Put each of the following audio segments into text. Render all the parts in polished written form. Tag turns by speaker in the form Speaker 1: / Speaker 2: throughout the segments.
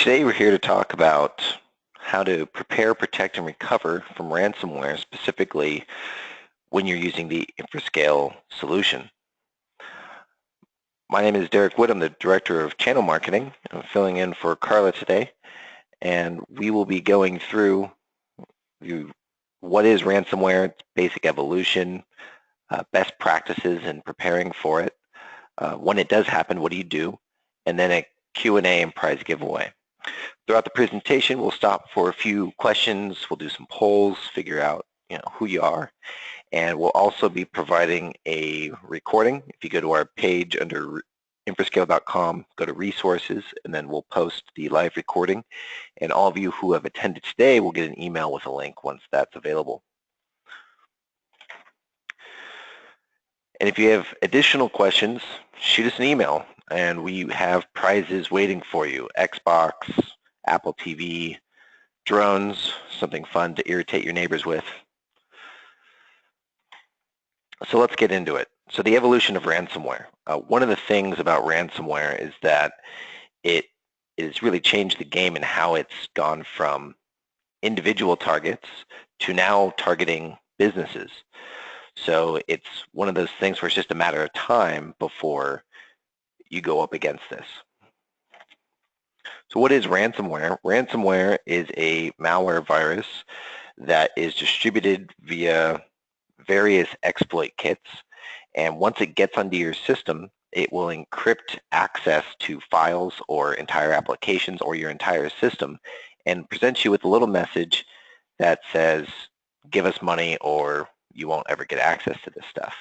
Speaker 1: Today we're here to talk about how to prepare, protect, and recover from ransomware, specifically when you're using the Infrascale solution. My name is Derek Wood. I'm the Director of Channel Marketing. I'm filling in for Carla today, and we will be going through what is ransomware, its basic evolution, best practices in preparing for it, when it does happen, what do you do, and then a Q&A and prize giveaway. Throughout the presentation, we'll stop for a few questions. We'll do some polls, figure out who you are, and we'll also be providing a recording. If you go to our page under infrascale.com, go to resources, and then we'll post the live recording. And all of you who have attended today will get an email with a link once that's available. And if you have additional questions, shoot us an email, and we have prizes waiting for you. Xbox, Apple TV, drones, something fun to irritate your neighbors with. So let's get into it. So the evolution of ransomware. One of the things about ransomware is that it has really changed the game in how it's gone from individual targets to now targeting businesses. So it's one of those things where it's just a matter of time before you go up against this. So what is ransomware? Ransomware is a malware virus that is distributed via various exploit kits, and once it gets onto your system, it will encrypt access to files or entire applications or your entire system and present you with a little message that says, give us money or you won't ever get access to this stuff.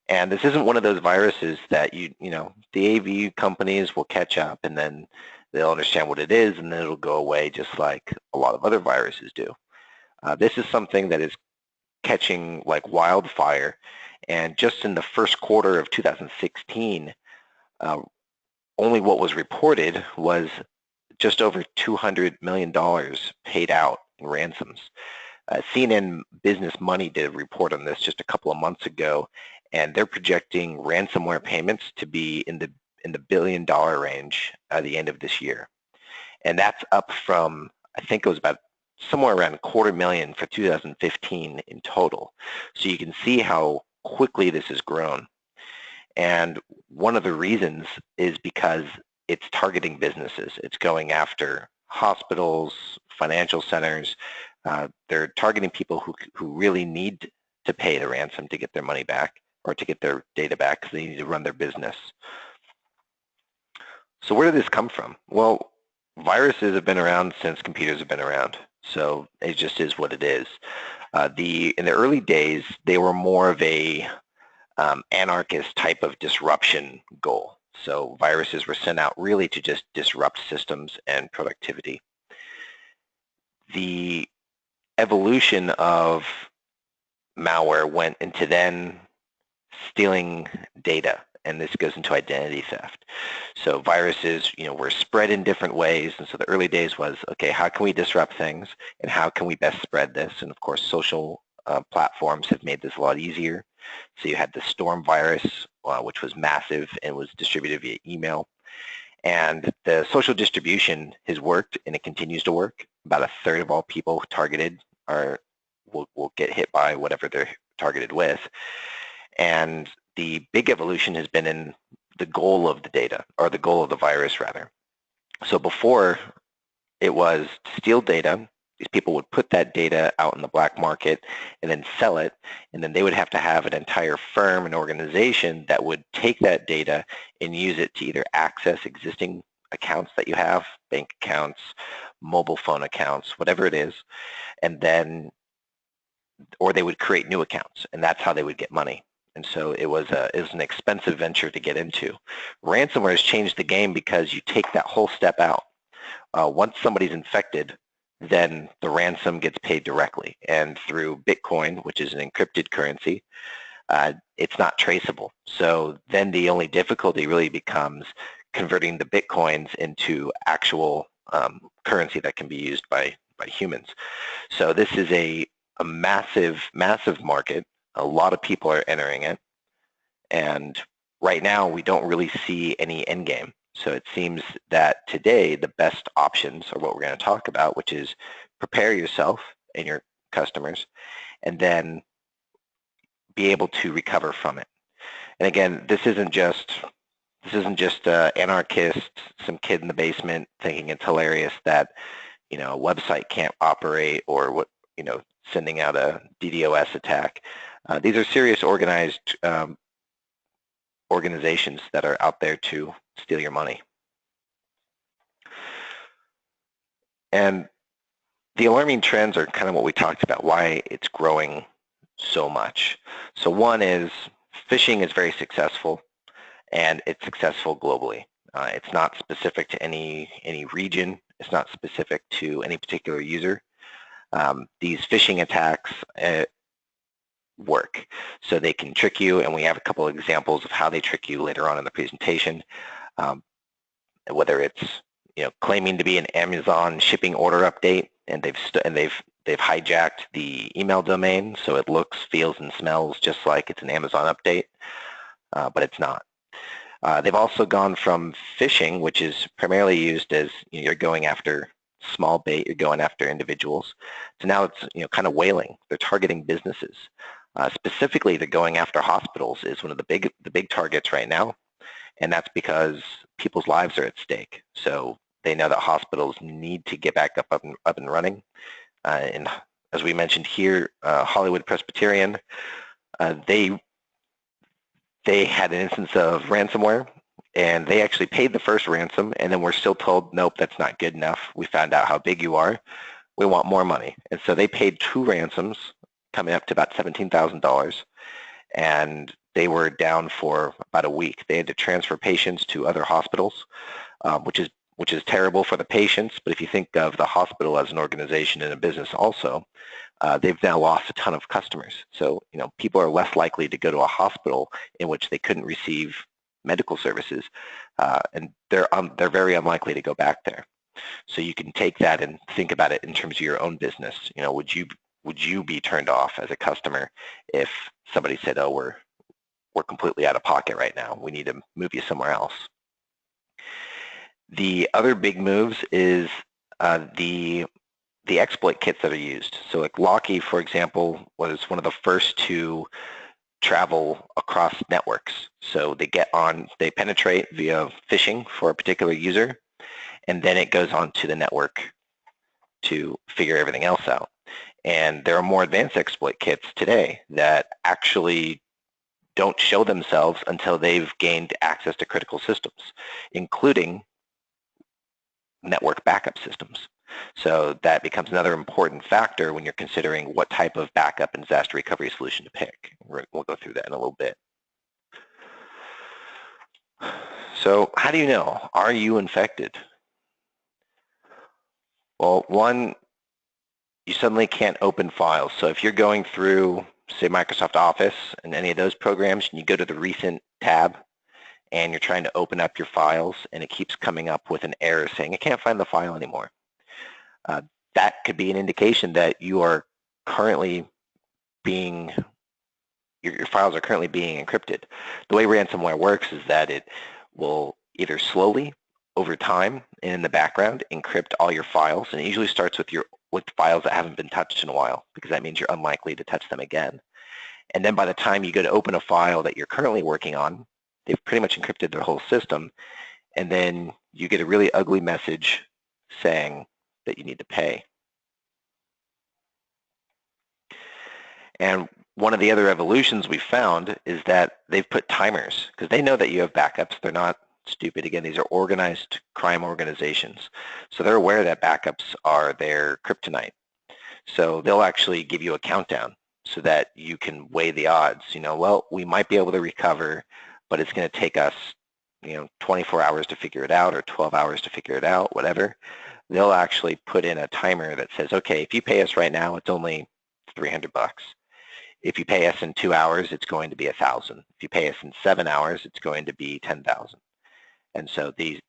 Speaker 1: And this isn't one of those viruses that the AV companies will catch up and then they'll understand what it is and then it'll go away just like a lot of other viruses do. This is something that is catching like wildfire, and just in the first quarter of 2016, only what was reported was just over $200 million paid out in ransoms. CNN Business Money did a report on this just a couple of months ago, and they're projecting ransomware payments to be in the billion-dollar range at the end of this year. And that's up from, I think it was about somewhere around $250,000 for 2015 in total. So you can see how quickly this has grown. And one of the reasons is because it's targeting businesses. It's going after hospitals, financial centers. They're targeting people who really need to pay the ransom to get their money back or to get their data back because they need to run their business. So where did this come from? Well, viruses have been around since computers have been around. So it just is what it is. In the early days, they were more of a anarchist type of disruption goal. So viruses were sent out really to just disrupt systems and productivity. The evolution of malware went into then stealing data, and this goes into identity theft. So viruses, were spread in different ways, and so the early days was, okay, how can we disrupt things, and how can we best spread this? And of course, social platforms have made this a lot easier. So you had the Storm virus, which was massive and was distributed via email. And the social distribution has worked, and it continues to work. About a third of all people targeted will get hit by whatever they're targeted with. And the big evolution has been in the goal of the data, or the goal of the virus, rather. So before, it was to steal data. These people would put that data out in the black market and then sell it, and then they would have to have an entire firm, an organization that would take that data and use it to either access existing accounts that you have, bank accounts, mobile phone accounts, whatever it is, and then, or they would create new accounts, and that's how they would get money. And so it was an expensive venture to get into. Ransomware has changed the game because you take that whole step out. Once somebody's infected, then the ransom gets paid directly. And through Bitcoin, which is an encrypted currency, it's not traceable. So then the only difficulty really becomes converting the Bitcoins into actual currency that can be used by humans. So this is a massive, massive market. A lot of people are entering it, and right now we don't really see any end game. So it seems that today the best options are what we're going to talk about, which is prepare yourself and your customers, and then be able to recover from it. And again, this isn't just anarchist, some kid in the basement thinking it's hilarious that a website can't operate, or sending out a DDoS attack. These are serious organized organizations that are out there to steal your money. And the alarming trends are kind of what we talked about, why it's growing so much. So one is phishing is very successful, and it's successful globally. It's not specific to any region. It's not specific to any particular user. These phishing attacks work. So they can trick you, and we have a couple of examples of how they trick you later on in the presentation. Whether it's claiming to be an Amazon shipping order update, and they've hijacked the email domain, so it looks, feels, and smells just like it's an Amazon update, but it's not. They've also gone from phishing, which is primarily used as you're going after small bait, you're going after individuals, so now it's kind of whaling. They're targeting businesses. Specifically, they're going after hospitals is one of the big targets right now, and that's because people's lives are at stake. So they know that hospitals need to get back up and running. And as we mentioned here, Hollywood Presbyterian, they had an instance of ransomware, and they actually paid the first ransom, and then we're still told, nope, that's not good enough. We found out how big you are. We want more money. And so they paid 2 ransoms, coming up to about $17,000, and they were down for about a week. They had to transfer patients to other hospitals, which is terrible for the patients. But if you think of the hospital as an organization and a business also, they've now lost a ton of customers. So people are less likely to go to a hospital in which they couldn't receive medical services, and they're very unlikely to go back there. So you can take that and think about it in terms of your own business. Would you be turned off as a customer if somebody said, oh, we're completely out of pocket right now, we need to move you somewhere else? The other big moves is the exploit kits that are used. So like Locky, for example, was one of the first to travel across networks. So they penetrate via phishing for a particular user, and then it goes on to the network to figure everything else out. And there are more advanced exploit kits today that actually don't show themselves until they've gained access to critical systems, including network backup systems. So that becomes another important factor when you're considering what type of backup and disaster recovery solution to pick. We'll go through that in a little bit. So how do you know? Are you infected? Well, one, you suddenly can't open files. So if you're going through, say, Microsoft Office and any of those programs, and you go to the Recent tab, and you're trying to open up your files, and it keeps coming up with an error saying it can't find the file anymore. That could be an indication that you are currently your files are currently being encrypted. The way ransomware works is that it will either slowly, over time, and in the background, encrypt all your files, and it usually starts with files that haven't been touched in a while, because that means you're unlikely to touch them again. And then by the time you go to open a file that you're currently working on, they've pretty much encrypted their whole system, and then you get a really ugly message saying that you need to pay. And one of the other evolutions we found is that they've put timers, because they know that you have backups. They're not stupid. Again, these are organized crime organizations. So they're aware that backups are their kryptonite. So they'll actually give you a countdown so that you can weigh the odds. Well, we might be able to recover, but it's going to take us 24 hours to figure it out, or 12 hours to figure it out, whatever. They'll actually put in a timer that says, okay, if you pay us right now, it's only $300. If you pay us in 2 hours, it's going to be $1,000. If you pay us in 7 hours, it's going to be $10,000. And so these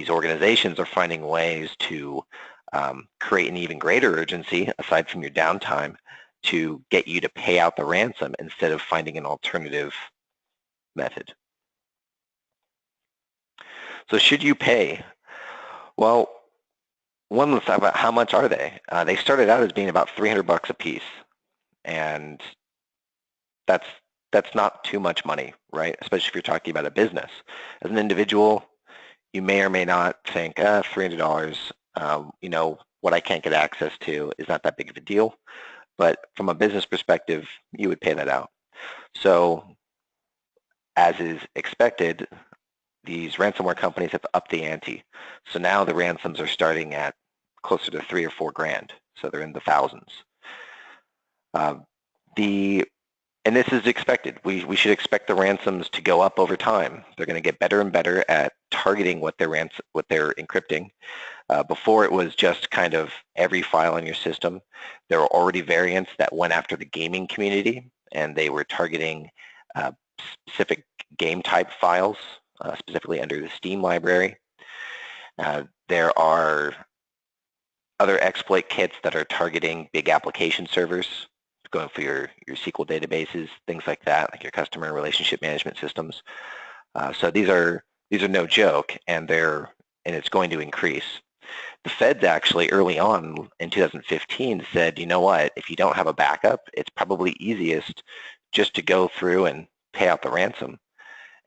Speaker 1: organizations are finding ways to create an even greater urgency, aside from your downtime, to get you to pay out the ransom instead of finding an alternative method. So should you pay? Well, one, let's talk about how much are they? They started out as being about $300 a piece, and that's not too much money, right? Especially if you're talking about a business. As an individual, you may or may not think, $300, what I can't get access to is not that big of a deal. But from a business perspective, you would pay that out. So as is expected, these ransomware companies have upped the ante. So now the ransoms are starting at closer to $3 or $4 grand. So they're in the thousands. And this is expected. We should expect the ransoms to go up over time. They're going to get better and better at targeting what they're encrypting. Before it was just kind of every file on your system. There were already variants that went after the gaming community, and they were targeting specific game type files, specifically under the Steam library. There are other exploit kits that are targeting big application servers, going for your SQL databases, things like that, like your customer relationship management systems. So these are no joke, and it's going to increase. The feds actually early on in 2015 said, you know what, if you don't have a backup, it's probably easiest just to go through and pay out the ransom.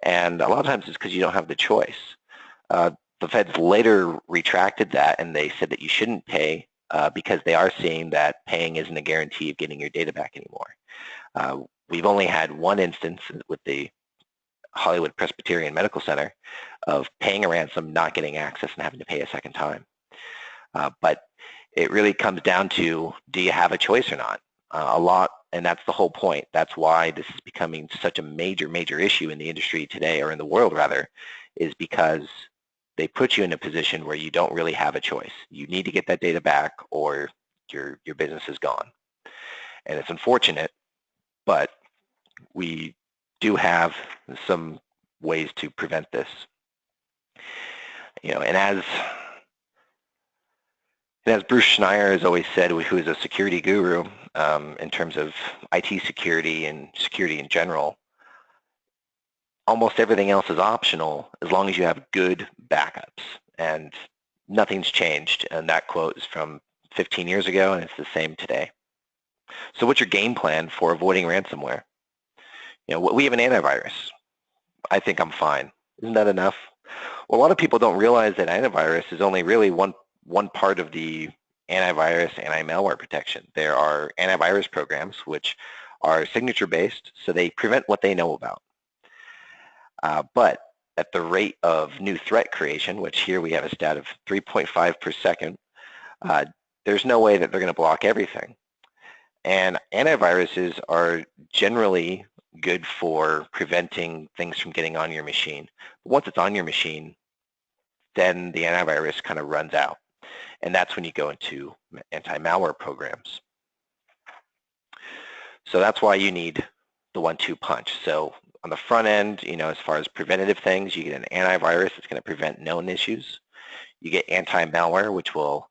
Speaker 1: And a lot of times it's because you don't have the choice. The feds later retracted that, and they said that you shouldn't pay because they are seeing that paying isn't a guarantee of getting your data back anymore. We've only had one instance with the Hollywood Presbyterian Medical Center of paying a ransom, not getting access, and having to pay a second time. But it really comes down to, do you have a choice or not? A lot, and that's the whole point. That's why this is becoming such a major, major issue in the industry today, or in the world rather, is because they put you in a position where you don't really have a choice. You need to get that data back, or your business is gone. And it's unfortunate, but we do have some ways to prevent this. And as Bruce Schneier has always said, who is a security guru in terms of IT security and security in general, almost everything else is optional as long as you have good backups. And nothing's changed. And that quote is from 15 years ago, and it's the same today. So what's your game plan for avoiding ransomware? We have an antivirus. I think I'm fine. Isn't that enough? Well, a lot of people don't realize that antivirus is only really one part of the antivirus, anti-malware protection. There are antivirus programs which are signature-based, so they prevent what they know about. But at the rate of new threat creation, which here we have a stat of 3.5 per second, there's no way that they're going to block everything. And antiviruses are generally good for preventing things from getting on your machine. But once it's on your machine, then the antivirus kind of runs out. And that's when you go into anti-malware programs. So that's why you need the 1-2 punch. So on the front end, as far as preventative things, you get an antivirus that's going to prevent known issues. You get anti-malware, which will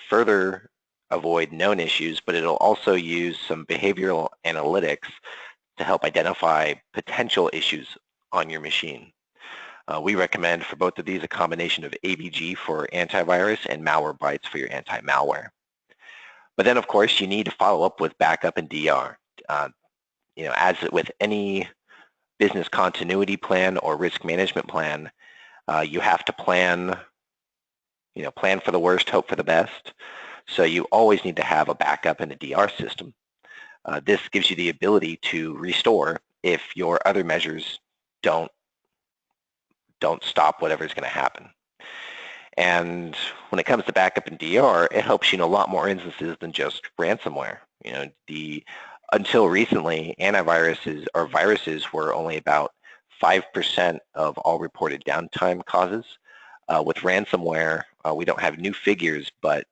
Speaker 1: further avoid known issues, but it'll also use some behavioral analytics to help identify potential issues on your machine. We recommend for both of these a combination of ABG for antivirus and Malwarebytes for your anti-malware. But then, of course, you need to follow up with backup and DR. As with any business continuity plan or risk management plan, you have to plan for the worst, hope for the best. So you always need to have a backup and a DR system. This gives you the ability to restore if your other measures don't stop whatever's going to happen. And when it comes to backup and DR, it helps you in a lot more instances than just ransomware. Until recently, antiviruses or viruses were only about 5% of all reported downtime causes. With ransomware, we don't have new figures, but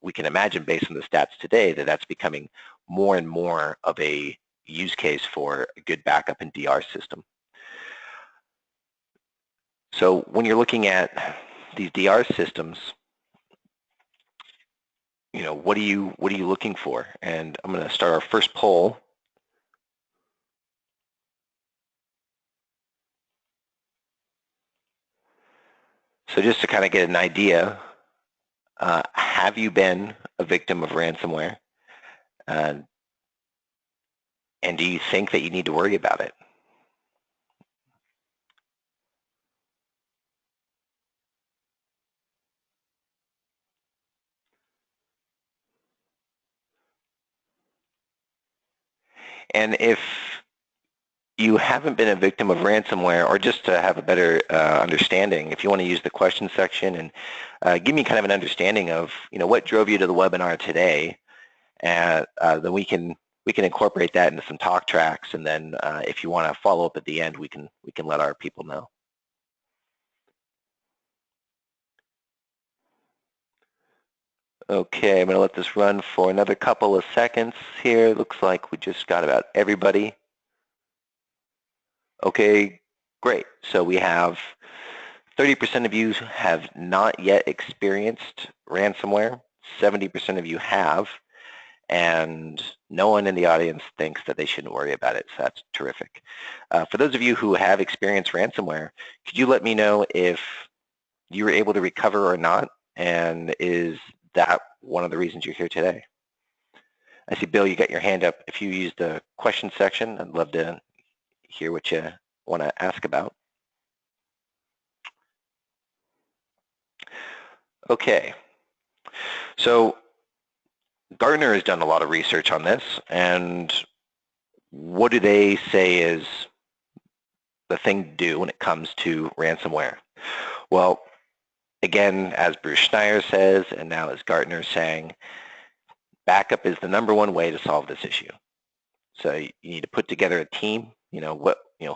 Speaker 1: we can imagine based on the stats today that that's becoming more and more of a use case for a good backup and DR system. So when you're looking at these DR systems, what are you looking for? And I'm going to start our first poll. So just to kind of get an idea, have you been a victim of ransomware? And do you think that you need to worry about it? And if you haven't been a victim of ransomware, or just to have a better understanding, if you want to use the question section and give me kind of an understanding of, what drove you to the webinar today, and then we can incorporate that into some talk tracks, and then if you want to follow up at the end, we can let our people know. Okay, I'm going to let this run for another couple of seconds here. Looks like we just got about everybody. Okay, great. So we have 30% of you have not yet experienced ransomware. 70% of you have, and no one in the audience thinks that they shouldn't worry about it, so that's terrific. For those of you who have experienced ransomware, could you let me know if you were able to recover or not, and is that one of the reasons you're here today? I see, Bill, you got your hand up. If you use the question section, I'd love to hear what you want to ask about. Okay, so Gartner has done a lot of research on this, and what do they say is the thing to do when it comes to ransomware? Well, again, as Bruce Schneier says, and now as Gartner is saying, backup is the #1 way to solve this issue. So you need to put together a team.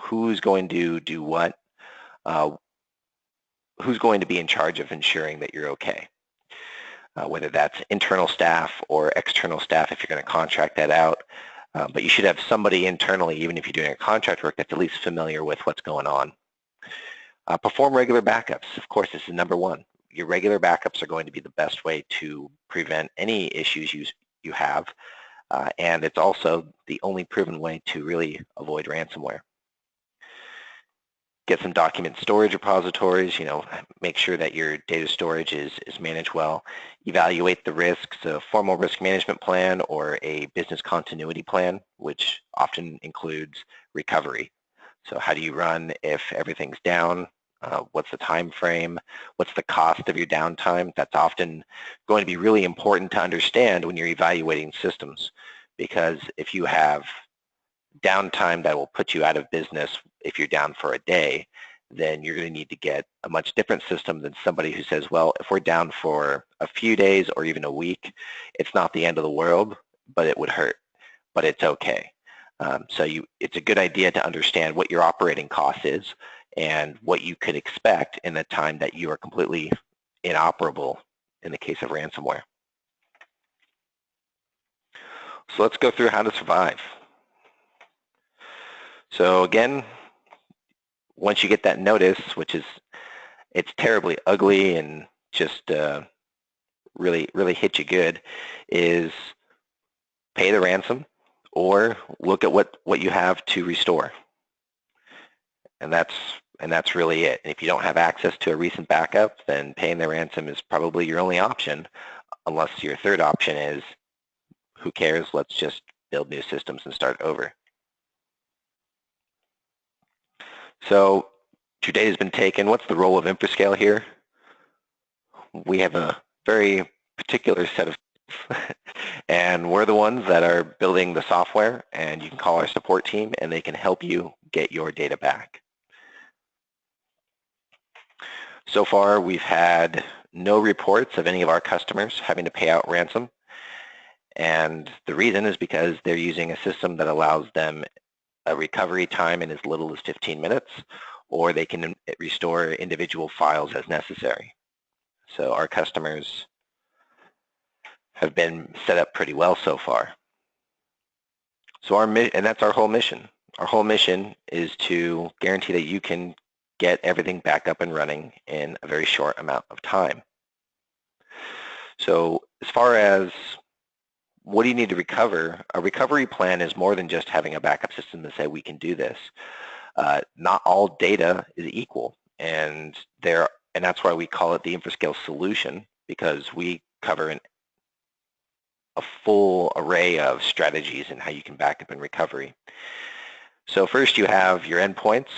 Speaker 1: Who's going to do what? Who's going to be in charge of ensuring that you're okay? Whether that's internal staff or external staff, if you're going to contract that out. But you should have somebody internally, even if you're doing a contract work, that's at least familiar with what's going on. Perform regular backups. Of course, this is #1. Your regular backups are going to be the best way to prevent any issues you have, and it's also the only proven way to really avoid ransomware. Get some document storage repositories, make sure that your data storage is managed well. Evaluate the risks, a formal risk management plan or a business continuity plan, which often includes recovery. So how do you run if everything's down? What's the time frame? What's the cost of your downtime? That's often going to be really important to understand when you're evaluating systems, because if you have downtime that will put you out of business if you're down for a day, then you're going to need to get a much different system than somebody who says, well, if we're down for a few days or even a week, it's not the end of the world, but it would hurt, but it's okay. So it's a good idea to understand what your operating cost is and what you could expect in the time that you are completely inoperable in the case of ransomware. So let's go through how to survive. So again, once you get that notice, it's terribly ugly and just really hit you good, is pay the ransom or look at what you have to restore. And that's really it. And if you don't have access to a recent backup, then paying the ransom is probably your only option, unless your third option is, who cares, let's just build new systems and start over. So your data has been taken. What's the role of Infrascale here? We have a very particular set of and we're the ones that are building the software, and you can call our support team and they can help you get your data back. So far, we've had no reports of any of our customers having to pay out ransom, and the reason is because they're using a system that allows them a recovery time in as little as 15 minutes, or they can restore individual files as necessary. So our customers have been set up pretty well so far. So and that's our whole mission. Our whole mission is to guarantee that you can get everything back up and running in a very short amount of time. So as far as what do you need to recover, a recovery plan is more than just having a backup system to say we can do this. Not all data is equal, and there and that's why we call it the Infrascale solution, because we cover a full array of strategies and how you can back up and recovery. So first you have your endpoints,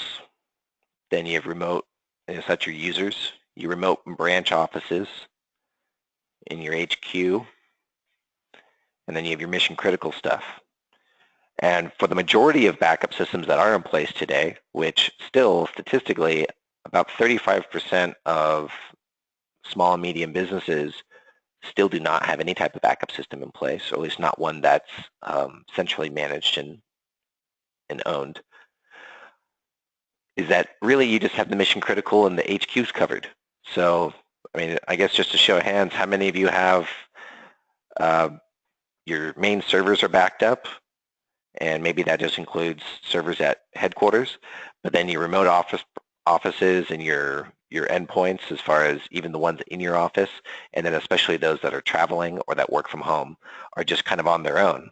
Speaker 1: then you have remote, and that's your users, your remote branch offices in your HQ, and then you have your mission critical stuff. And for the majority of backup systems that are in place today, which still statistically about 35% of small and medium businesses still do not have any type of backup system in place, or at least not one that's centrally managed and owned, is that really you just have the mission critical and the HQs covered. So, I mean, I guess just to show of hands, how many of you have your main servers are backed up, and maybe that just includes servers at headquarters, but then your remote offices and your endpoints, as far as even the ones in your office, and then especially those that are traveling or that work from home, are just kind of on their own.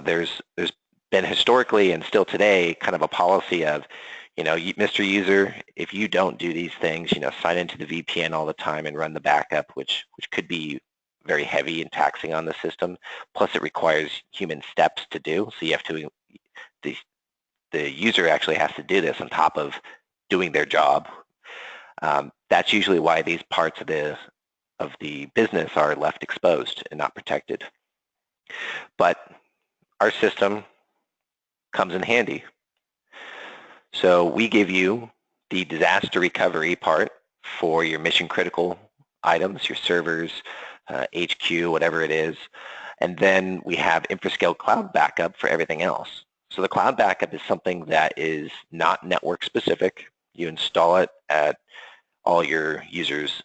Speaker 1: There's been historically and still today kind of a policy of, Mr. User, if you don't do these things, sign into the VPN all the time and run the backup, which could be very heavy and taxing on the system. Plus, it requires human steps to do. So you have to, the user actually has to do this on top of doing their job. That's usually why these parts of the business are left exposed and not protected. But our system comes in handy. So we give you the disaster recovery part for your mission critical items, your servers, HQ, whatever it is. And then we have Infrascale Cloud Backup for everything else. So the cloud backup is something that is not network specific. You install it at all your users'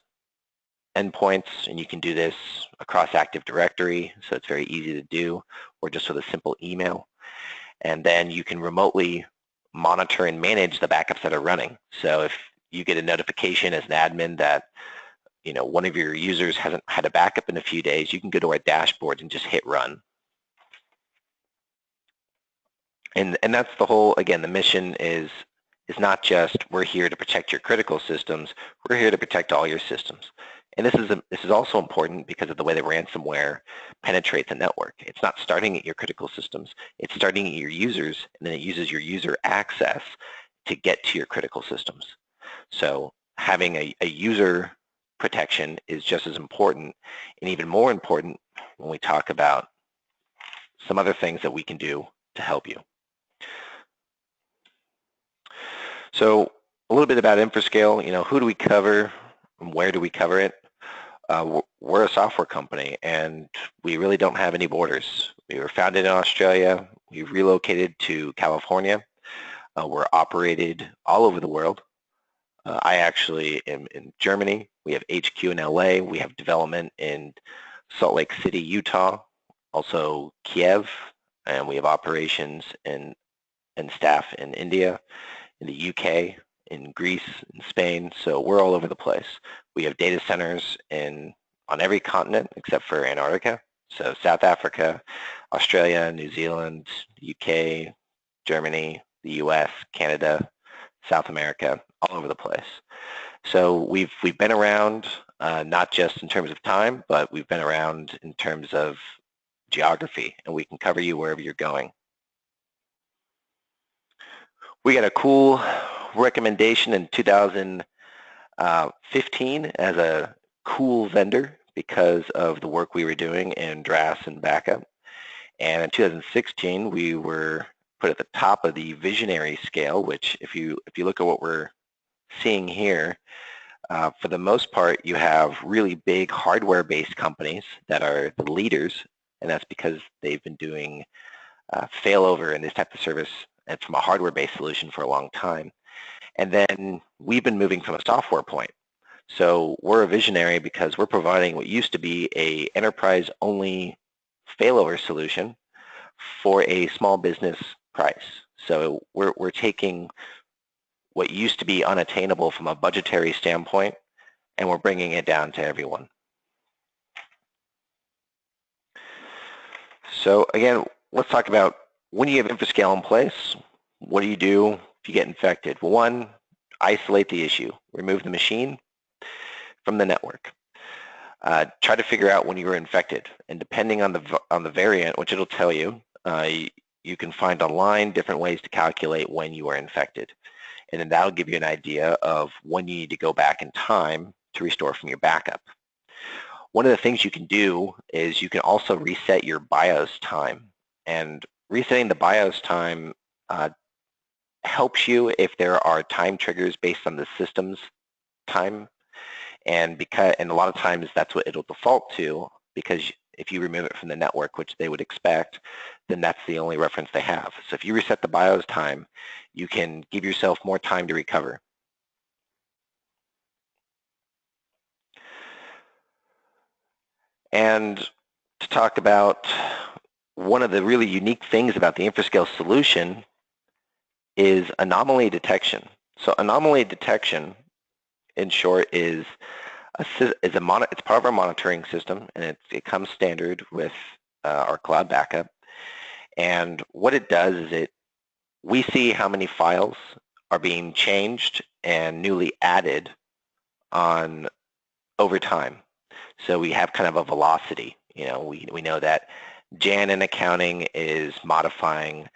Speaker 1: endpoints, and you can do this across Active Directory, so it's very easy to do, or just with a simple email. And then you can remotely monitor and manage the backups that are running. So if you get a notification as an admin that one of your users hasn't had a backup in a few days, you can go to our dashboard and just hit run. And that's the whole, again, the mission is not just we're here to protect your critical systems, we're here to protect all your systems. And this is also important because of the way that ransomware penetrates the network. It's not starting at your critical systems, it's starting at your users, and then it uses your user access to get to your critical systems. So having a user protection is just as important, and even more important when we talk about some other things that we can do to help you. So a little bit about Infrascale, who do we cover and where do we cover it? We're a software company, and we really don't have any borders. We were founded in Australia. We've relocated to California. We're operated all over the world. I actually am in Germany. We have HQ in LA. We have development in Salt Lake City, Utah, also Kiev, and we have operations and staff in India, in the UK, in Greece, in Spain. So we're all over the place. We have data centers on every continent except for Antarctica. So South Africa, Australia, New Zealand, UK, Germany, the US, Canada, South America, all over the place. So we've been around, not just in terms of time, but we've been around in terms of geography, and we can cover you wherever you're going. We got a cool recommendation in 2015 as a cool vendor because of the work we were doing in DRAS and backup. And in 2016, we were put at the top of the visionary scale, which if you look at what we're seeing here, for the most part, you have really big hardware-based companies that are the leaders, and that's because they've been doing failover and this type of service and from a hardware-based solution for a long time. And then we've been moving from a software point. So we're a visionary because we're providing what used to be a enterprise-only failover solution for a small business price. So we're taking what used to be unattainable from a budgetary standpoint, and we're bringing it down to everyone. So again, let's talk about when you have Infrascale in place, what do you do if you get infected? Well, one, isolate the issue, remove the machine from the network. Try to figure out when you were infected, and depending on the variant, which it'll tell you, you can find online different ways to calculate when you are infected, and then that'll give you an idea of when you need to go back in time to restore from your backup. One of the things you can do is you can also reset your BIOS time, and resetting the BIOS time helps you if there are time triggers based on the system's time, and a lot of times that's what it'll default to, because if you remove it from the network, which they would expect, then that's the only reference they have. So if you reset the BIOS time, you can give yourself more time to recover. And to talk about one of the really unique things about the Infrascale solution is anomaly detection. So anomaly detection, in short, is it's part of our monitoring system, and it comes standard with our cloud backup. And what it does is we see how many files are being changed and newly added over time. So we have kind of a velocity. You know, we know that Jan in accounting is modifying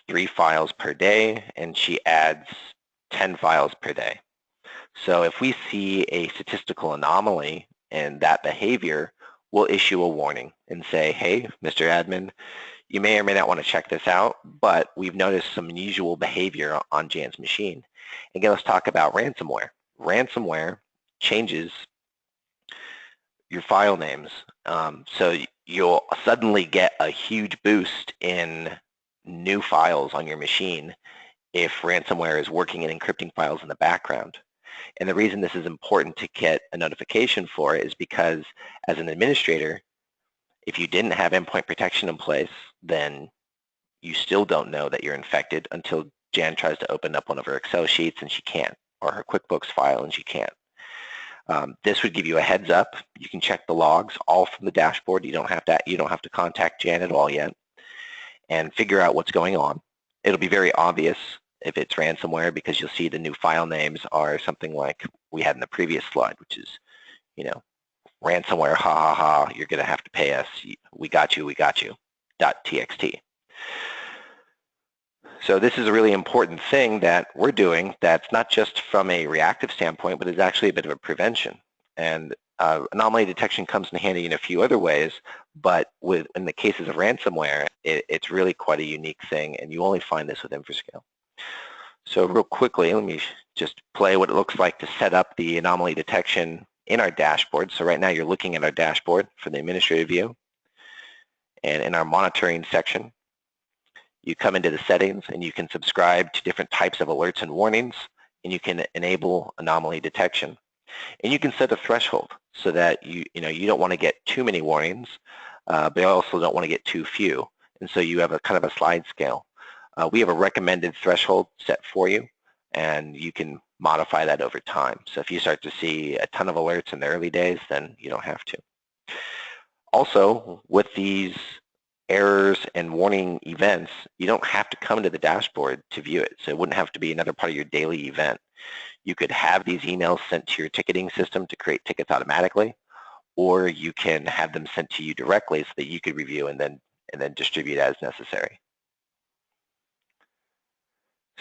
Speaker 1: 3 files per day, and she adds 10 files per day. So if we see a statistical anomaly in that behavior, we'll issue a warning and say, hey, Mr. Admin, you may or may not want to check this out, but we've noticed some unusual behavior on Jan's machine. Again, let's talk about ransomware. Ransomware changes your file names. So you'll suddenly get a huge boost in new files on your machine if ransomware is working and encrypting files in the background. And the reason this is important to get a notification for is because as an administrator, if you didn't have endpoint protection in place, then you still don't know that you're infected until Jan tries to open up one of her Excel sheets and she can't, or her QuickBooks file and she can't. This would give you a heads up. You can check the logs all from the dashboard. You don't have to contact Jan at all yet, and figure out what's going on. It'll be very obvious if it's ransomware, because you'll see the new file names are something like we had in the previous slide, which is, you know, ransomware, ha ha ha, you're going to have to pay us. We got you, .txt. So this is a really important thing that we're doing that's not just from a reactive standpoint, but is actually a bit of a prevention. And anomaly detection comes in handy in a few other ways, but in the cases of ransomware, it's really quite a unique thing, and you only find this with Infrascale. So real quickly, let me just play what it looks like to set up the anomaly detection in our dashboard. So right now you're looking at our dashboard for the administrative view. And in our monitoring section, you come into the settings and you can subscribe to different types of alerts and warnings, and you can enable anomaly detection. And you can set a threshold so that you don't want to get too many warnings, but you also don't want to get too few. And so you have a kind of a slide scale. We have a recommended threshold set for you, and you can modify that over time. So if you start to see a ton of alerts in the early days, then you don't have to. Also, with these errors and warning events, you don't have to come to the dashboard to view it. So it wouldn't have to be another part of your daily event. You could have these emails sent to your ticketing system to create tickets automatically, or you can have them sent to you directly so that you could review and then distribute as necessary.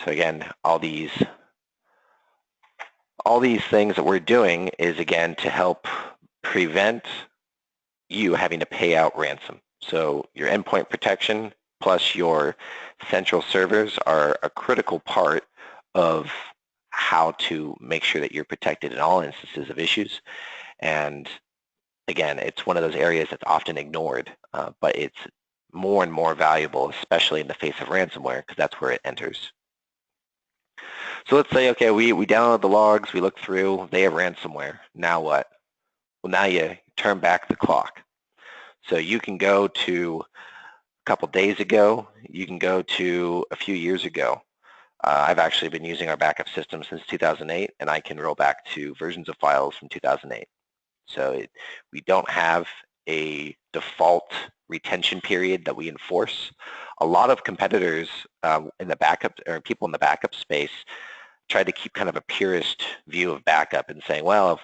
Speaker 1: So again, all these things that we're doing is, again, to help prevent you having to pay out ransom. So your endpoint protection plus your central servers are a critical part of how to make sure that you're protected in all instances of issues. And again, it's one of those areas that's often ignored, but it's more and more valuable, especially in the face of ransomware, because that's where it enters. So let's say, okay, we download the logs, we look through, they have ransomware. Now what? Well, now you turn back the clock. So you can go to a couple days ago, you can go to a few years ago. I've actually been using our backup system since 2008, and I can roll back to versions of files from 2008. So we don't have a default retention period that we enforce. A lot of competitors in the backup, or people in the backup space, tried to keep kind of a purist view of backup and saying, well,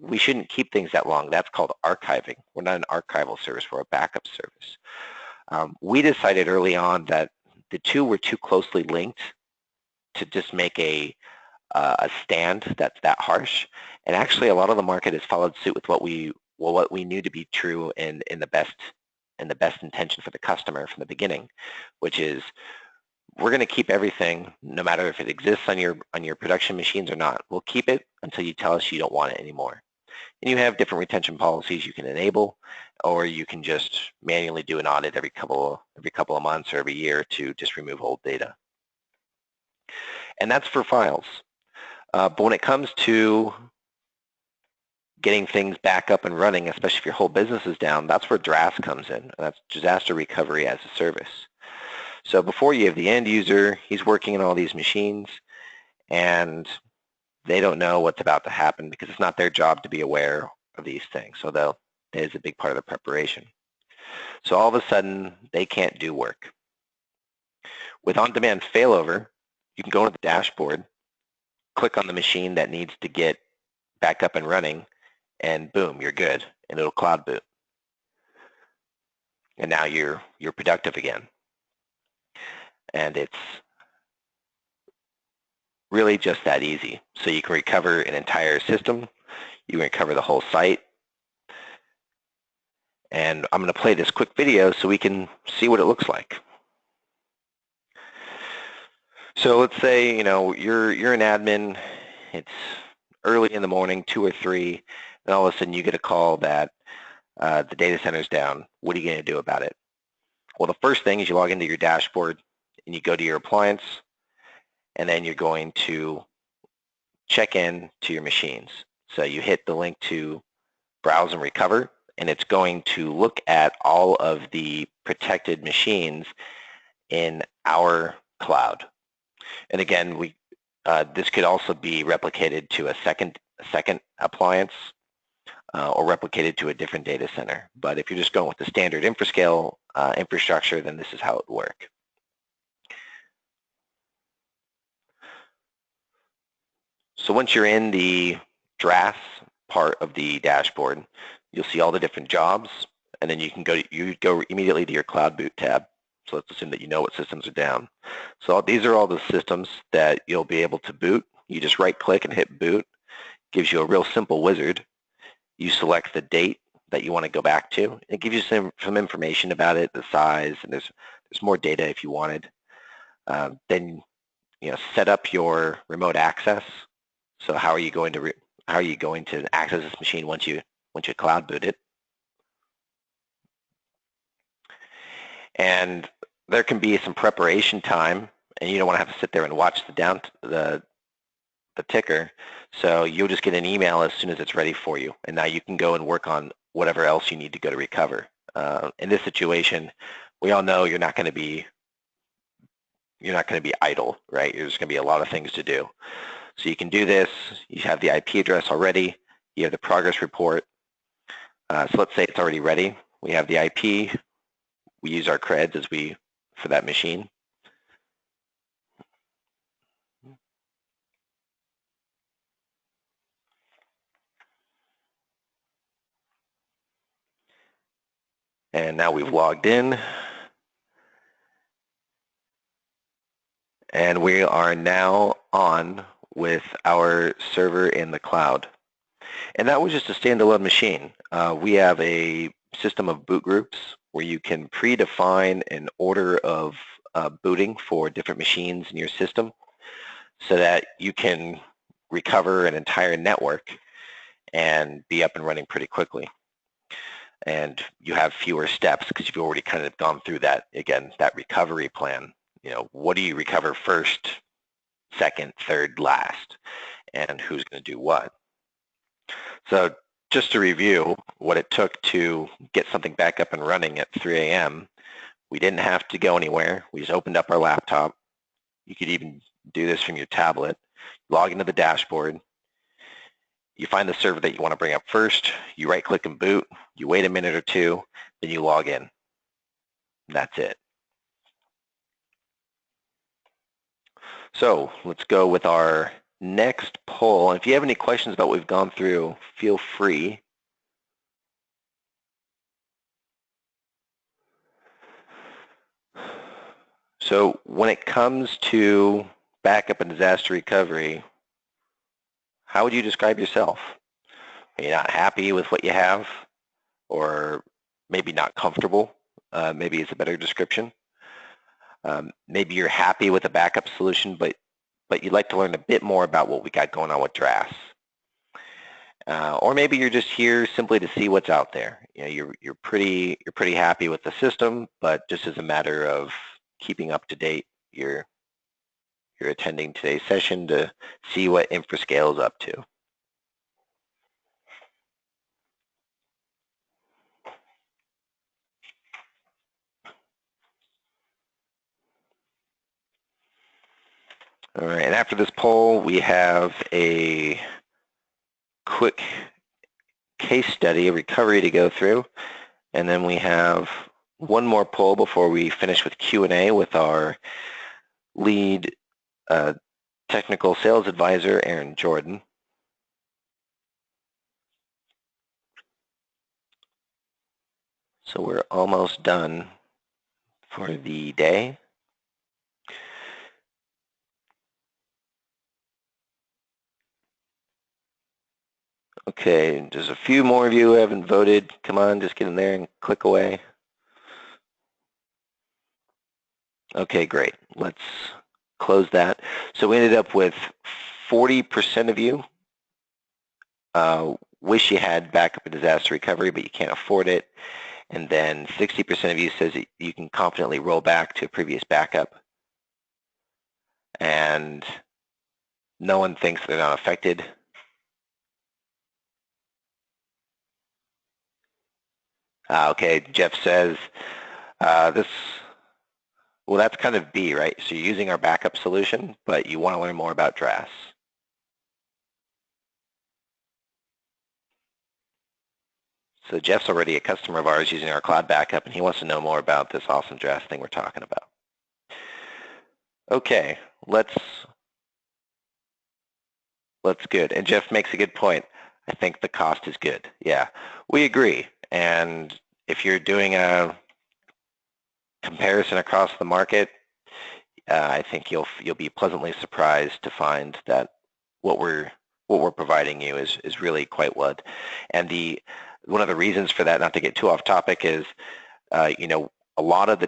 Speaker 1: we shouldn't keep things that long. That's called archiving. We're not an archival service, we're a backup service. We decided early on that the two were too closely linked to just make a stand that's that harsh. And actually, a lot of the market has followed suit with what we knew to be true in the best intention for the customer from the beginning, which is we're going to keep everything, no matter if it exists on your production machines or not. We'll keep it until you tell us you don't want it anymore. And you have different retention policies you can enable, or you can just manually do an audit every couple of months or every year to just remove old data. And that's for files. But when it comes to getting things back up and running, especially if your whole business is down, that's where DRAS comes in. And that's disaster recovery as a service. So before you have the end user, he's working on all these machines, and they don't know what's about to happen because it's not their job to be aware of these things. So that is a big part of the preparation. So all of a sudden, they can't do work. With on-demand failover, you can go to the dashboard, click on the machine that needs to get back up and running, and boom, you're good, and it'll cloud boot. And now you're productive again. And it's really just that easy. So you can recover an entire system, you can recover the whole site. And I'm going to play this quick video so we can see what it looks like. So let's say you're an admin, it's early in the morning, 2 or 3, and all of a sudden you get a call that the data center's down. What are you going to do about it? Well, the first thing is you log into your dashboard and you go to your appliance, and then you're going to check in to your machines. So you hit the link to browse and recover, and it's going to look at all of the protected machines in our cloud. And again, this could also be replicated to a second appliance or replicated to a different data center. But if you're just going with the standard Infrascale infrastructure, then this is how it would work. So once you're in the DRAS part of the dashboard, you'll see all the different jobs, and then you go immediately to your Cloud Boot tab. So let's assume that you know what systems are down. So these are all the systems that you'll be able to boot. You just right-click and hit boot. Gives you a real simple wizard. You select the date that you want to go back to. It gives you some information about it, the size, and there's more data if you wanted. Then set up your remote access. So how are you going to access this machine once you cloud boot it? And there can be some preparation time, and you don't want to have to sit there and watch the ticker. So you'll just get an email as soon as it's ready for you, and now you can go and work on whatever else you need to go to recover. In this situation, we all know you're not going to be idle, right? There's going to be a lot of things to do. So you can do this. You have the IP address already. You have the progress report. So let's say it's already ready. We have the IP. We use our creds for that machine. And now we've logged in. And we are now on with our server in the cloud. And that was just a standalone machine. We have a system of boot groups where you can predefine an order of booting for different machines in your system so that you can recover an entire network and be up and running pretty quickly. And you have fewer steps because you've already kind of gone through that, again, that recovery plan. What do you recover first, second, third, last, and who's going to do what? So just to review what it took to get something back up and running at 3 a.m., we didn't have to go anywhere. We just opened up our laptop. You could even do this from your tablet. Log into the dashboard. You find the server that you want to bring up first. You right-click and boot. You wait a minute or two. Then you log in. And that's it. So let's go with our next poll, if you have any questions about what we've gone through, feel free. So when it comes to backup and disaster recovery, how would you describe yourself? Are you not happy with what you have? Or maybe not comfortable? Maybe it's a better description. Maybe you're happy with the backup solution, but you'd like to learn a bit more about what we got going on with DRAS. Or maybe you're just here simply to see what's out there. You know, you're pretty happy with the system, but just as a matter of keeping up to date, you're attending today's session to see what Infrascale is up to. All right, and after this poll, we have a quick case study, a recovery to go through, and then we have one more poll before we finish with Q&A with our lead technical sales advisor, Aaron Jordan. So we're almost done for the day. Okay, there's a few more of you who haven't voted. Come on, just get in there and click away. Okay, great. Let's close that. So we ended up with 40% of you wish you had backup and disaster recovery, but you can't afford it. And then 60% of you says that you can confidently roll back to a previous backup. And no one thinks they're not affected. Okay, Jeff says well, that's kind of B, right? So you're using our backup solution, but you want to learn more about DRAS. So Jeff's already a customer of ours using our cloud backup, and he wants to know more about this awesome DRAS thing we're talking about. Okay, let's good. And Jeff makes a good point. I think the cost is good. Yeah, we agree. And if you're doing a comparison across the market, I think you'll be pleasantly surprised to find that what we're providing you is really quite what. And one of the reasons for that, not to get too off topic, is you know, a lot of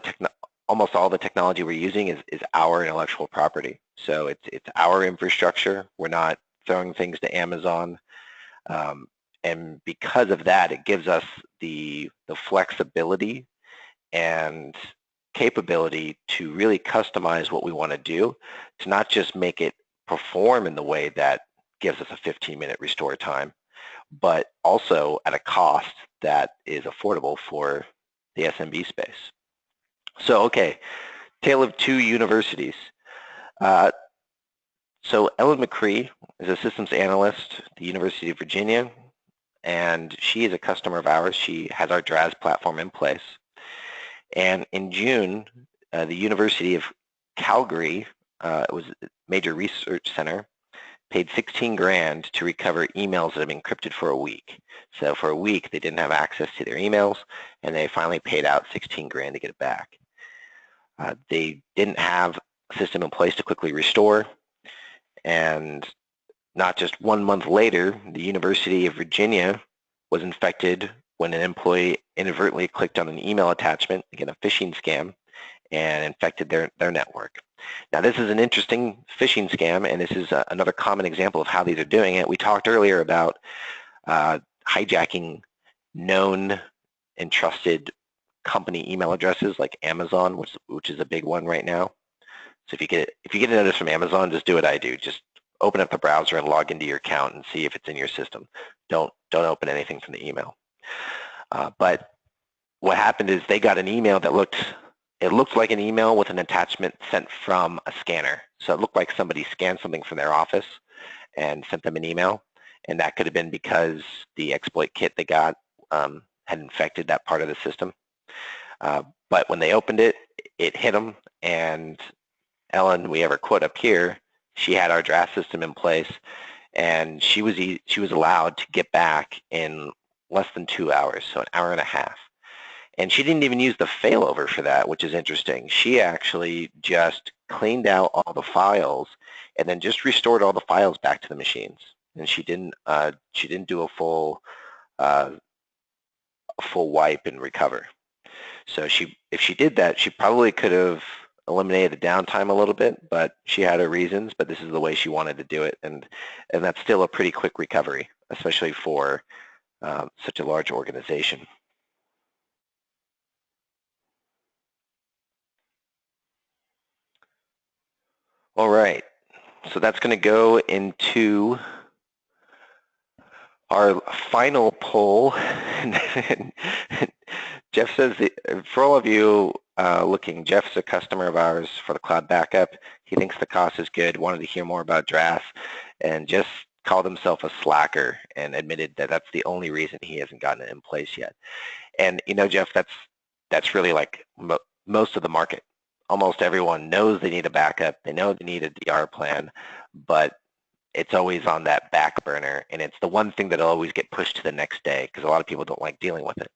Speaker 1: almost all the technology we're using is our intellectual property. So it's our infrastructure. We're not throwing things to Amazon. And because of that, it gives us the flexibility and capability to really customize what we want to do, to not just make it perform in the way that gives us a 15-minute restore time, but also at a cost that is affordable for the SMB space. So, okay, tale of two universities. So Ellen McCree is a systems analyst at the University of Virginia, and she is a customer of ours. She has our DRAS platform in place. And in June, the University of Calgary, it was a major research center, paid 16 grand to recover emails that have been encrypted for a week. So for a week, they didn't have access to their emails, and they finally paid out 16 grand to get it back. They didn't have a system in place to quickly restore, and not just 1 month later, the University of Virginia was infected when an employee inadvertently clicked on an email attachment, again, a phishing scam, and infected their network. Now, this is an interesting phishing scam, and this is another common example of how these are doing it. We talked earlier about hijacking known and trusted company email addresses like Amazon, which is a big one right now. So if you get a notice from Amazon, just do what I do. Just open up the browser and log into your account and see if it's in your system. Don't open anything from the email. But what happened is they got an email that looked like an email with an attachment sent from a scanner. So it looked like somebody scanned something from their office and sent them an email. And that could have been because the exploit kit they got had infected that part of the system. But when they opened it, it hit them. And Ellen, we have her quote up here, She had our draft system in place, and she was allowed to get back in less than 2 hours, so an hour and a half. And she didn't even use the failover for that, which is interesting. She actually just cleaned out all the files and then just restored all the files back to the machines. And she didn't do a full wipe and recover. So if she did that, she probably could have eliminated the downtime a little bit, but she had her reasons, but this is the way she wanted to do it. And that's still a pretty quick recovery, especially for such a large organization. All right, so that's going to go into our final poll. Jeff says, for all of you looking, Jeff's a customer of ours for the cloud backup. He thinks the cost is good, wanted to hear more about drafts, and just called himself a slacker and admitted that that's the only reason he hasn't gotten it in place yet. And you know, Jeff, that's really like most of the market. Almost everyone knows they need a backup. They know they need a DR plan, but it's always on that back burner, and it's the one thing that'll always get pushed to the next day because a lot of people don't like dealing with it.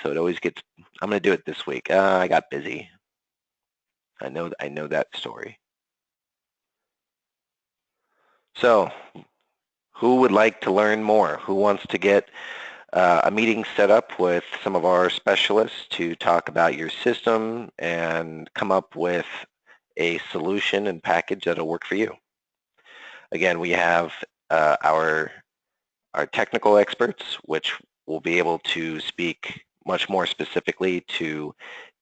Speaker 1: So it always gets, I'm going to do it this week. I got busy. I know that story. So who would like to learn more? Who wants to get a meeting set up with some of our specialists to talk about your system and come up with a solution and package that'll work for you? Again, we have our technical experts, which will be able to speak much more specifically to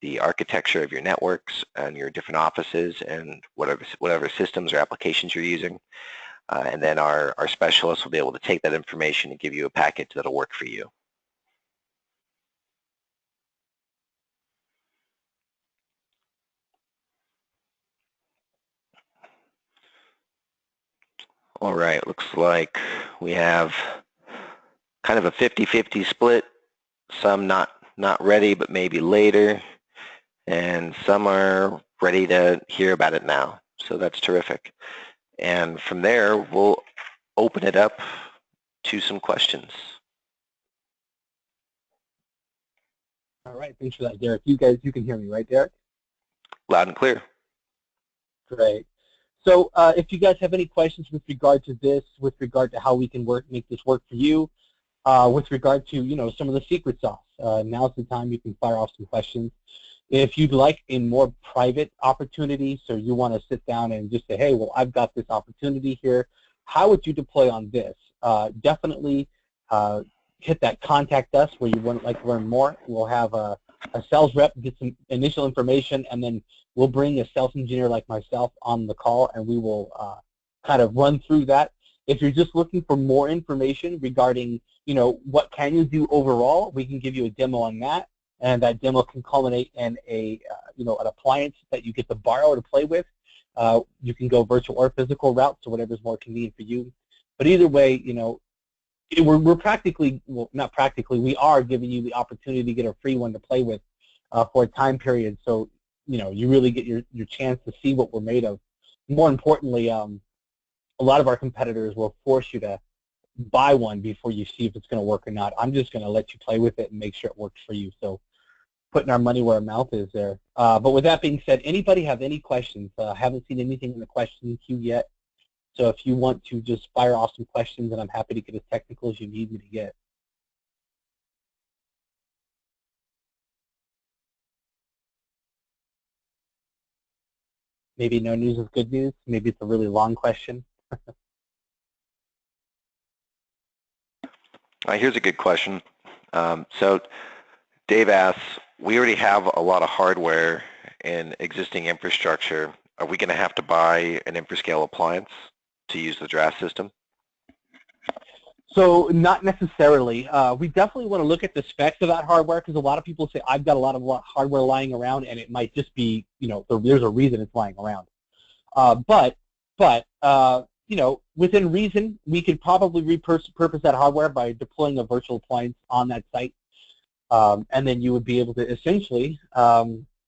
Speaker 1: the architecture of your networks and your different offices and whatever systems or applications you're using. And then our specialists will be able to take that information and give you a package that'll work for you. All right, looks like we have kind of a 50-50 split. Some not ready, but maybe later. And some are ready to hear about it now. So that's terrific. And from there, we'll open it up to some questions.
Speaker 2: All right, thanks for that, Derek. You can hear me, right, Derek?
Speaker 1: Loud and clear.
Speaker 2: Great. So if you guys have any questions with regard to this, with regard to how we can make this work for you, with regard to some of the secret sauce, now's the time you can fire off some questions. If you'd like a more private opportunity, so you want to sit down and just say, hey, well, I've got this opportunity here. How would you deploy on this? Definitely hit that contact us where you would like to learn more. We'll have a sales rep get some initial information, and then we'll bring a sales engineer like myself on the call, and we will kind of run through that. If you're just looking for more information regarding, what can you do overall, we can give you a demo on that, and that demo can culminate in an appliance that you get to borrow to play with. You can go virtual or physical route, so whatever's more convenient for you. But either way, we're practically, well, not practically, we are giving you the opportunity to get a free one to play with for a time period. So, you really get your chance to see what we're made of. More importantly, a lot of our competitors will force you to buy one before you see if it's going to work or not. I'm just going to let you play with it and make sure it works for you. So putting our money where our mouth is there. But with that being said, anybody have any questions? Haven't seen anything in the question queue yet. So if you want to just fire off some questions, and I'm happy to get as technical as you need me to get. Maybe no news is good news. Maybe it's a really long question.
Speaker 1: Here's a good question. So Dave asks, we already have a lot of hardware and existing infrastructure. Are we going to have to buy an Infrascale appliance to use the draft system?
Speaker 2: So not necessarily. We definitely want to look at the specs of that hardware, because a lot of people say, I've got a lot of hardware lying around, and it might just be, there's a reason it's lying around. But within reason, we could probably repurpose that hardware by deploying a virtual appliance on that site. And then you would be able to essentially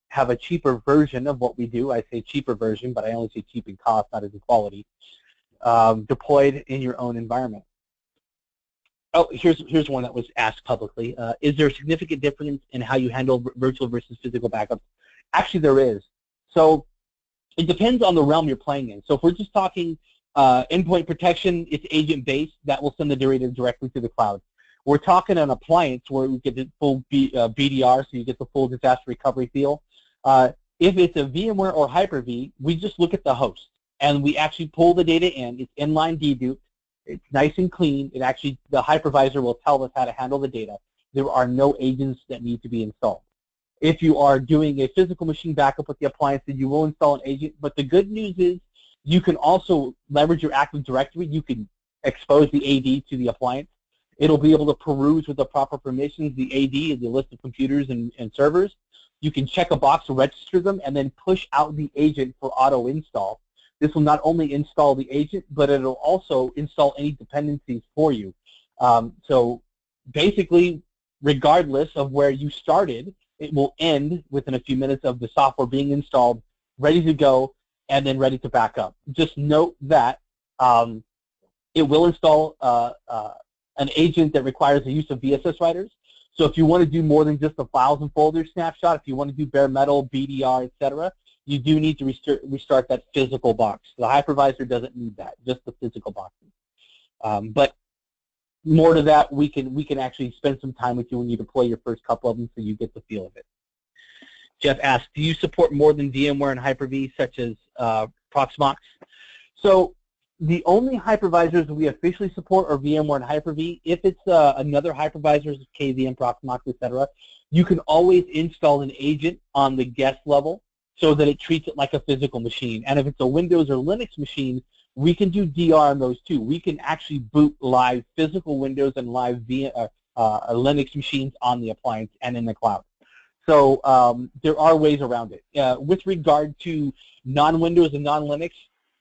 Speaker 2: have a cheaper version of what we do. I say cheaper version, but I only say cheap in cost, not as in quality, deployed in your own environment. Oh, here's one that was asked publicly. Is there a significant difference in how you handle virtual versus physical backups? Actually, there is. So it depends on the realm you're playing in. So if we're just talking endpoint protection, it's agent-based. That will send the data directly to the cloud. We're talking an appliance where we get the full BDR, so you get the full disaster recovery feel. If it's a VMware or Hyper-V, we just look at the host, and we actually pull the data in. It's inline deduped. It's nice and clean. It actually, the hypervisor will tell us how to handle the data. There are no agents that need to be installed. If you are doing a physical machine backup with the appliance, then you will install an agent. But the good news is you can also leverage your Active Directory. You can expose the AD to the appliance. It'll be able to peruse with the proper permissions. The AD is the list of computers and servers. You can check a box to register them and then push out the agent for auto install. This will not only install the agent, but it'll also install any dependencies for you. So basically, regardless of where you started, it will end within a few minutes of the software being installed, ready to go, and then ready to back up. Just note that it will install an agent that requires the use of VSS writers. So if you want to do more than just a files and folders snapshot, if you want to do bare metal, BDR, etc., you do need to restart that physical box. The hypervisor doesn't need that, just the physical boxes. But more to that, we can actually spend some time with you when you deploy your first couple of them so you get the feel of it. Jeff asked, do you support more than VMware and Hyper-V, such as Proxmox? So the only hypervisors that we officially support are VMware and Hyper-V. If it's another hypervisor, KVM, Proxmox, etc., you can always install an agent on the guest level so that it treats it like a physical machine. And if it's a Windows or Linux machine, we can do DR on those too. We can actually boot live physical Windows and live Linux machines on the appliance and in the cloud. So there are ways around it. With regard to non-Windows and non-Linux,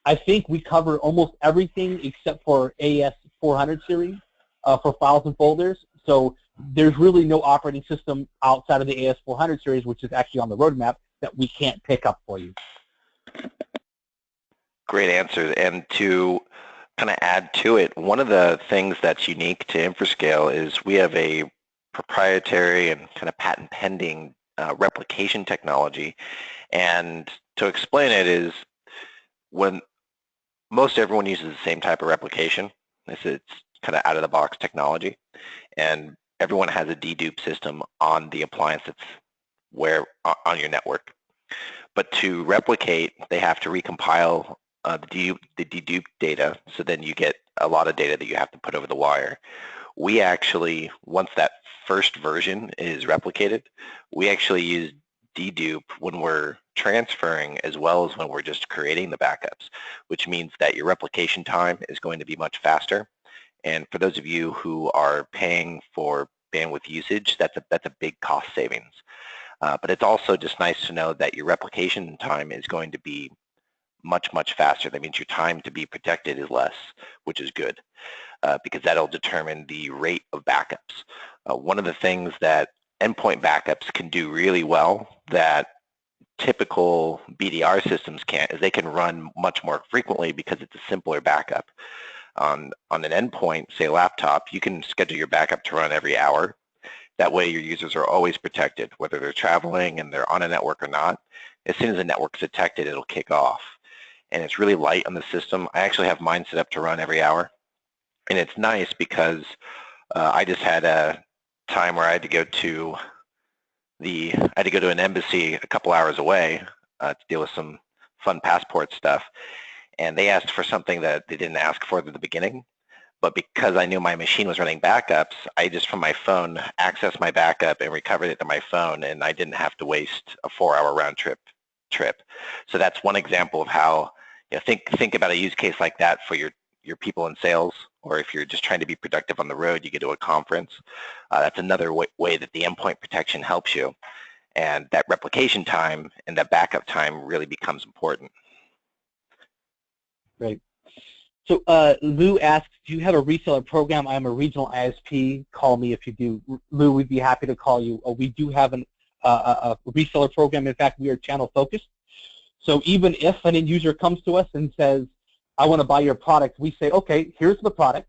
Speaker 2: I think we cover almost everything except for AS400 series for files and folders. So there's really no operating system outside of the AS400 series, which is actually on the roadmap, that we can't pick up for you.
Speaker 1: Great answer. And to kind of add to it, one of the things that's unique to Infrascale is we have a proprietary and kind of patent pending replication technology. And to explain it is when most everyone uses the same type of replication, it's kind of out of the box technology, and everyone has a dedupe system on the appliance that's on your network. But to replicate, they have to recompile the dedupe data, so then you get a lot of data that you have to put over the wire. We actually, once that first version is replicated, we actually use dedupe when we're transferring as well as when we're just creating the backups, which means that your replication time is going to be much faster. And for those of you who are paying for bandwidth usage, that's a big cost savings. But it's also just nice to know that your replication time is going to be much, much faster. That means your time to be protected is less, which is good, because that'll determine the rate of backups. One of the things that endpoint backups can do really well that typical BDR systems can't is they can run much more frequently because it's a simpler backup. On an endpoint, say a laptop, you can schedule your backup to run every hour. That way your users are always protected, whether they're traveling and they're on a network or not. As soon as the network's detected, it'll kick off. And it's really light on the system. I actually have mine set up to run every hour. And it's nice because I just had a time where I had to go to an embassy a couple hours away to deal with some fun passport stuff. And they asked for something that they didn't ask for at the beginning. But because I knew my machine was running backups, I just from my phone accessed my backup and recovered it to my phone, and I didn't have to waste a 4-hour round trip. So that's one example of how, think about a use case like that for your people in sales, or if you're just trying to be productive on the road, you get to a conference. That's another way that the endpoint protection helps you. And that replication time and that backup time really becomes important.
Speaker 2: Great. So Lou asks, do you have a reseller program? I'm a regional ISP. Call me if you do. Lou, we'd be happy to call you. We do have a reseller program. In fact, we are channel focused. So even if an end user comes to us and says, I want to buy your product, we say, okay, here's the product.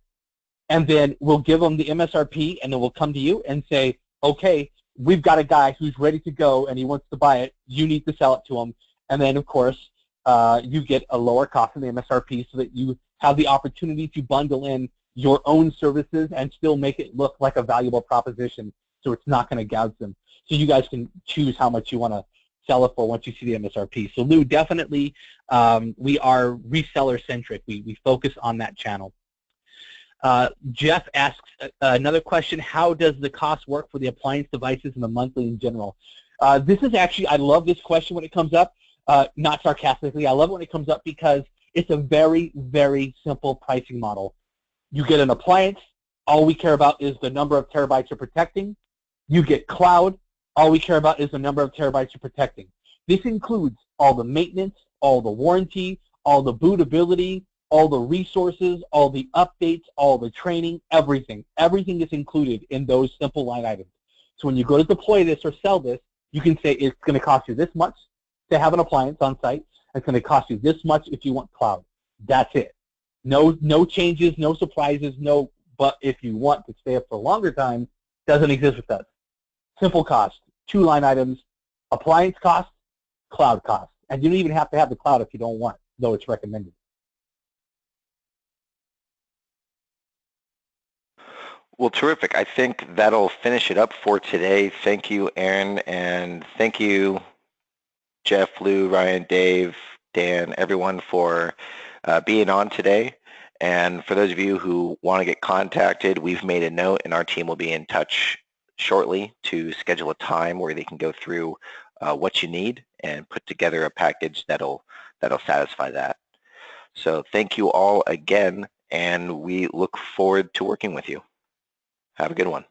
Speaker 2: And then we'll give them the MSRP, and then we'll come to you and say, okay, we've got a guy who's ready to go and he wants to buy it. You need to sell it to him. And then, of course, you get a lower cost than the MSRP so that you have the opportunity to bundle in your own services and still make it look like a valuable proposition, so it's not going to gouge them. So you guys can choose how much you want to sell it for once you see the MSRP. So Lou, definitely we are reseller centric. We focus on that channel. Jeff asks another question: how does the cost work for the appliance devices and the monthly in general? This is actually, I love this question when it comes up, not sarcastically. I love it when it comes up because it's a very, very simple pricing model. You get an appliance, all we care about is the number of terabytes you're protecting. You get cloud, all we care about is the number of terabytes you're protecting. This includes all the maintenance, all the warranty, all the bootability, all the resources, all the updates, all the training, everything. Everything is included in those simple line items. So when you go to deploy this or sell this, you can say it's going to cost you this much to have an appliance on site. It's going to cost you this much if you want cloud. That's it. No changes, no surprises, no, but if you want to stay up for a longer time, doesn't exist with us. Simple cost, 2 line items, appliance cost, cloud cost. And you don't even have to have the cloud if you don't want, though it's recommended.
Speaker 1: Well, terrific. I think that'll finish it up for today. Thank you, Aaron, and thank you, Jeff, Lou, Ryan, Dave, Dan, everyone for being on today. And for those of you who want to get contacted, we've made a note, and our team will be in touch shortly to schedule a time where they can go through what you need and put together a package that'll satisfy that. So thank you all again, and we look forward to working with you. Have a good one.